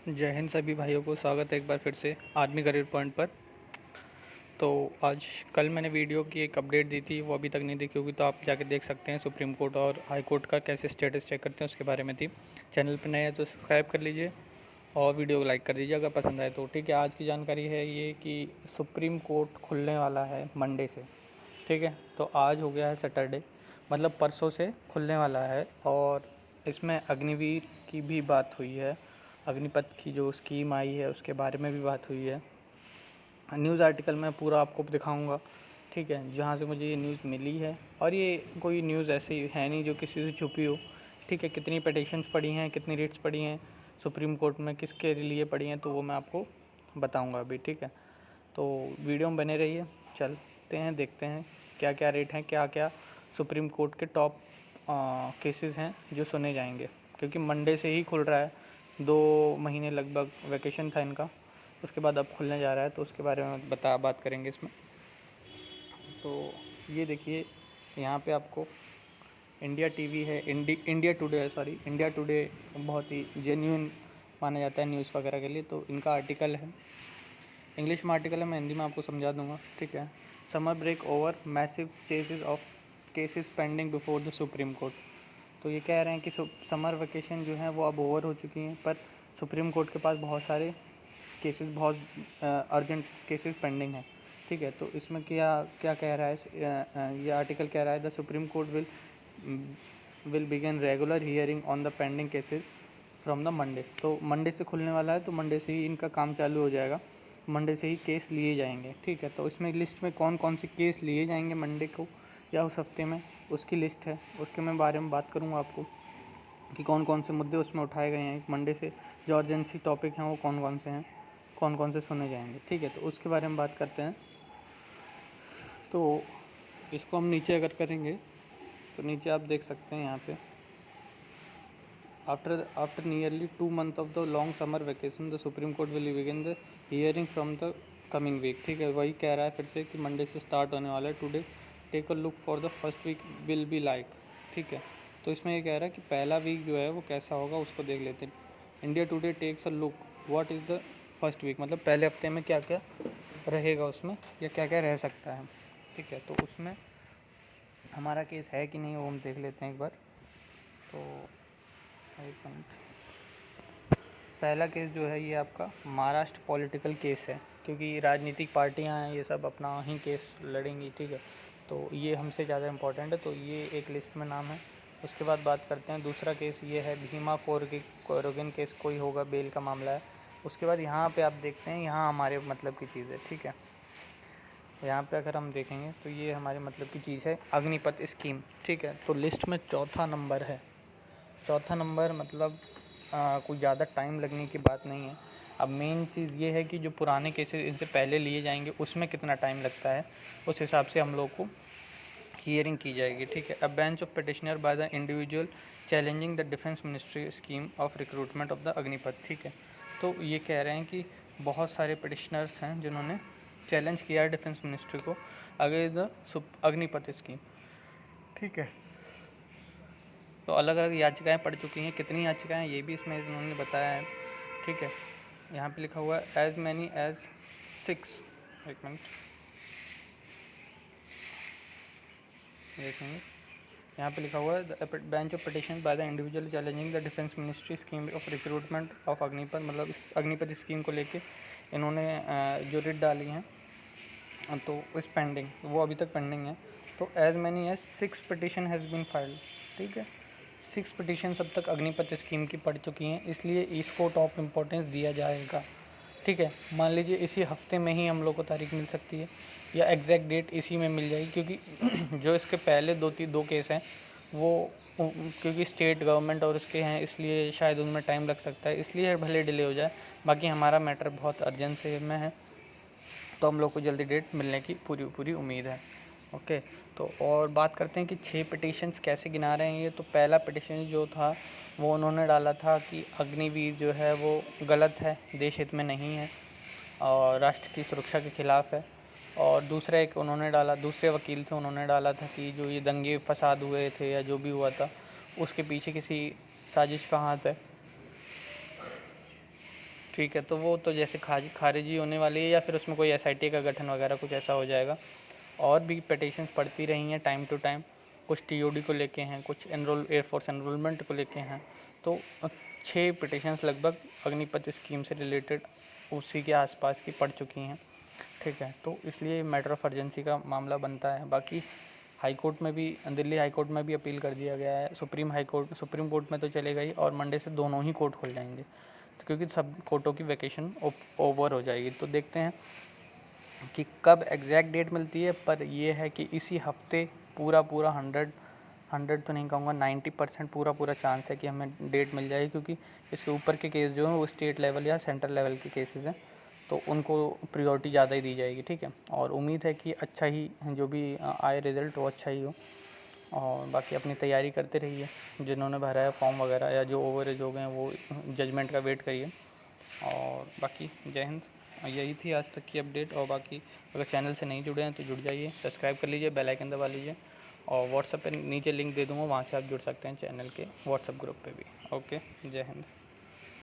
जय हिंद सभी भाइयों को। स्वागत है एक बार फिर से आर्मी करियर पॉइंट पर। तो आज कल मैंने वीडियो की एक अपडेट दी थी, वो अभी तक नहीं देखी होगी तो आप जाकर देख सकते हैं। सुप्रीम कोर्ट और हाई कोर्ट का कैसे स्टेटस चेक करते हैं उसके बारे में थी। चैनल पर नए हैं तो सब्सक्राइब कर लीजिए और वीडियो को लाइक कर दीजिए अगर पसंद आए तो। ठीक है, आज की जानकारी है ये कि सुप्रीम कोर्ट खुलने वाला है मंडे से। ठीक है, तो आज हो गया है सैटरडे, मतलब परसों से खुलने वाला है। और इसमें अग्निवीर की भी बात हुई है, अग्निपथ की जो स्कीम आई है उसके बारे में भी बात हुई है। न्यूज़ आर्टिकल मैं पूरा आपको दिखाऊंगा। ठीक है, जहाँ से मुझे ये न्यूज़ मिली है, और ये कोई न्यूज़ ऐसी है नहीं जो किसी से छुपी हो। ठीक है, कितनी पटिशन्स पड़ी हैं, कितनी रिट्स पड़ी हैं सुप्रीम कोर्ट में, किसके लिए पड़ी हैं, तो वो मैं आपको बताऊंगा अभी। ठीक है, तो वीडियो में बने रहिए। चलते हैं, देखते हैं क्या क्या रेट हैं, क्या क्या सुप्रीम कोर्ट के टॉप केसेस हैं जो सुने जाएंगे, क्योंकि मंडे से ही खुल रहा है। 2 महीने लगभग वैकेशन था इनका, उसके बाद अब खुलने जा रहा है, तो उसके बारे में बात करेंगे इसमें। तो ये देखिए, यहाँ पे आपको इंडिया टीवी है, इंडिया टुडे है, सॉरी इंडिया टुडे बहुत ही जेन्युइन माना जाता है न्यूज़ वगैरह के लिए। तो इनका आर्टिकल है, इंग्लिश में आर्टिकल है, मैं हिंदी में आपको समझा दूंगा। ठीक है, summer break over massive cases pending before the Supreme Court. तो ये कह रहे हैं कि समर वेकेशन जो है वो अब ओवर हो चुकी हैं, पर सुप्रीम कोर्ट के पास बहुत सारे केसेस, बहुत अर्जेंट केसेस पेंडिंग हैं। ठीक है, तो इसमें क्या क्या कह रहा है ये आर्टिकल कह रहा है, the Supreme Court will begin regular hearing on the pending cases from the Monday. तो मंडे से खुलने वाला है, तो मंडे से ही इनका काम चालू हो जाएगा, मंडे से ही केस लिए जाएंगे। ठीक है, तो इसमें लिस्ट में कौन कौन से केस लिए जाएंगे मंडे को या उस हफ्ते में, उसकी लिस्ट है, उसके मैं बारे में बात करूँगा आपको कि कौन कौन से मुद्दे उसमें उठाए गए हैं मंडे से, जो अर्जेंसी टॉपिक हैं वो कौन कौन से हैं, कौन कौन से सुने जाएंगे। ठीक है, तो उसके बारे में बात करते हैं। तो इसको हम नीचे अगर करेंगे तो नीचे आप देख सकते हैं यहाँ पे, after nearly 2 months of the long summer vacation the Supreme Court will begin the hearing from the coming week. ठीक है, वही कह रहा है फिर से कि मंडे से स्टार्ट होने वाला है। Today take a look for the first week will be like. ठीक है, तो इसमें ये कह रहा है कि पहला वीक जो है वो कैसा होगा उसको देख लेते हैं। India Today takes a look what is the first week, मतलब पहले हफ्ते में क्या क्या रहेगा उसमें या क्या क्या रह सकता है। ठीक है, तो उसमें हमारा केस है कि नहीं वो हम देख लेते हैं एक बार। तो एक मिनट, पहला केस जो है ये आपका महाराष्ट्र पॉलिटिकल केस है, क्योंकि राजनीतिक पार्टियां हैं, ये सब अपना ही केस लड़ेंगी। ठीक है, तो ये हमसे ज़्यादा इम्पोर्टेंट है, तो ये एक लिस्ट में नाम है। उसके बाद बात करते हैं, दूसरा केस ये है भीमा कोरेगन केस, कोई होगा, बेल का मामला है। उसके बाद यहाँ पे आप देखते हैं, यहाँ हमारे मतलब की चीज़ है। ठीक है, यहाँ पे अगर हम देखेंगे तो ये हमारे मतलब की चीज़ है, अग्निपथ स्कीम। ठीक है, तो लिस्ट में चौथा नंबर है। चौथा नंबर मतलब कोई ज़्यादा टाइम लगने की बात नहीं है। अब मेन चीज़ ये है कि जो पुराने केसेस इनसे पहले लिए जाएंगे उसमें कितना टाइम लगता है, उस हिसाब से हम लोग को हियरिंग की जाएगी। ठीक है, a bench of petitioner by the individual challenging the defence ministry scheme of recruitment of the Agnipath. ठीक है, तो ये कह रहे हैं कि बहुत सारे पिटिशनर्स हैं जिन्होंने चैलेंज किया है डिफेंस मिनिस्ट्री को अगेंस्ट द अग्निपथ स्कीम। ठीक है, तो अलग अलग याचिकाएं पड़ चुकी हैं, कितनी याचिकाएं ये भी इसमें इन्होंने बताया है। ठीक है, यहाँ पे लिखा हुआ है एज मैनी एज 6। एक मिनट देखेंगे, यहाँ पे लिखा हुआ है the bench of petition by the individual challenging the defence ministry scheme of recruitment of Agnipath, मतलब इस अग्निपथ स्कीम को लेके इन्होंने जो रिट डाली हैं, तो इस पेंडिंग, वो अभी तक पेंडिंग है। तो as many as 6 petition has been filed. ठीक है, 6 पिटिशन अब तक अग्निपथ स्कीम की पड़ चुकी हैं, इसलिए इसको टॉप इम्पोर्टेंस दिया जाएगा। ठीक है, मान लीजिए इसी हफ्ते में ही हम लोग को तारीख मिल सकती है या एग्जैक्ट डेट इसी में मिल जाएगी, क्योंकि जो इसके पहले दो केस हैं वो क्योंकि स्टेट गवर्नमेंट और उसके हैं, इसलिए शायद उनमें टाइम लग सकता है, इसलिए भले डिले हो जाए। बाकी हमारा मैटर बहुत अर्जेंसी में है, तो हम लोग को जल्दी डेट मिलने की पूरी पूरी उम्मीद है। ओके, तो और बात करते हैं कि 6 पिटिशन्स कैसे गिना रहे हैं ये। तो पहला पिटिशन जो था वो उन्होंने डाला था कि अग्निवीर जो है वो गलत है, देश हित में नहीं है और राष्ट्र की सुरक्षा के खिलाफ़ है। और दूसरा एक उन्होंने डाला, दूसरे वकील थे, उन्होंने डाला था कि जो ये दंगे फसाद हुए थे या जो भी हुआ था उसके पीछे किसी साजिश का हाथ है। ठीक है, तो वो तो जैसे खारिज ही होने वाली है या फिर उसमें कोई एसआईटी का गठन वगैरह कुछ ऐसा हो जाएगा। और भी पिटीशंस पड़ती रही हैं टाइम टू टाइम, कुछ टीओडी को लेके हैं, कुछ एयरफोर्स एनरोलमेंट को लेके हैं। तो 6 पिटीशंस लगभग अग्निपथ स्कीम से रिलेटेड उसी के आसपास की पड़ चुकी हैं। ठीक है, तो इसलिए मैटर ऑफ अर्जेंसी का मामला बनता है। बाकी हाई कोर्ट में भी, दिल्ली हाई कोर्ट में भी अपील कर दिया गया है। सुप्रीम कोर्ट में तो चलेगा ही, और मंडे से दोनों ही कोर्ट खुल जाएंगे, तो क्योंकि सब कोर्टों की वैकेशन ओवर हो जाएगी। तो देखते हैं कि कब एग्जैक्ट डेट मिलती है, पर ये है कि इसी हफ्ते पूरा 100 तो नहीं कहूँगा, 90% पूरा चांस है कि हमें डेट मिल जाएगी, क्योंकि इसके ऊपर के केस जो हैं वो स्टेट लेवल या सेंट्रल लेवल के केसेस हैं, तो उनको प्रायोरिटी ज़्यादा ही दी जाएगी। ठीक है, और उम्मीद है कि अच्छा ही जो भी आए रिज़ल्ट वो अच्छा ही हो। और बाकी अपनी तैयारी करते रहिए, जिन्होंने भरा है फॉर्म वगैरह या जो ओवर एज हो गए हैं वो जजमेंट का वेट करिए। और बाकी जय हिंद, यही थी आज तक की अपडेट। और बाकी अगर चैनल से नहीं जुड़े हैं तो जुड़ जाइए, सब्सक्राइब कर लीजिए, बेल आइकन दबा लीजिए, और व्हाट्सएप पे नीचे लिंक दे दूँगा, वहाँ से आप जुड़ सकते हैं चैनल के व्हाट्सएप ग्रुप पे भी। ओके, जय हिंद।